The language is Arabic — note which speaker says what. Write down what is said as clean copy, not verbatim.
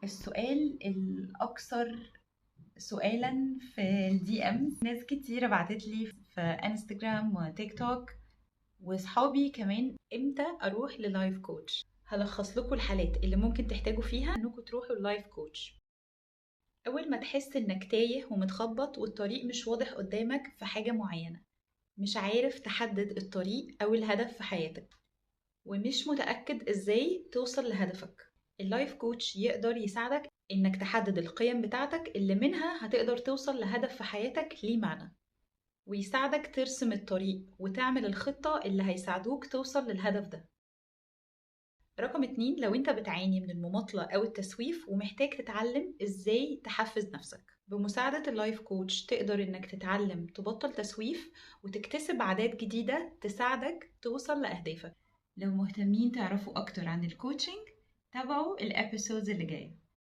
Speaker 1: السؤال الأكثر سؤالا في الدي ام، ناس كتيرة بعتت لي في انستجرام وتيك توك وصحابي كمان: امتى اروح للايف كوتش؟ هلخص لكم الحالات اللي ممكن تحتاجوا فيها انكم تروحوا للايف كوتش. اول ما تحس انك تايه ومتخبط والطريق مش واضح قدامك في حاجة معينة، مش عارف تحدد الطريق او الهدف في حياتك، ومش متأكد ازاي توصل لهدفك، اللايف كوتش يقدر يساعدك انك تحدد القيم بتاعتك اللي منها هتقدر توصل لهدف في حياتك ليه معنى، ويساعدك ترسم الطريق وتعمل الخطة اللي هيساعدوك توصل للهدف ده. رقم 2، لو انت بتعاني من المماطلة او التسويف ومحتاج تتعلم ازاي تحفز نفسك، بمساعدة اللايف كوتش تقدر انك تتعلم تبطل تسويف وتكتسب عادات جديدة تساعدك توصل لأهدافك. لو مهتمين تعرفوا اكتر عن الكوتشنج، تابعوا الابيسودز اللي جايه.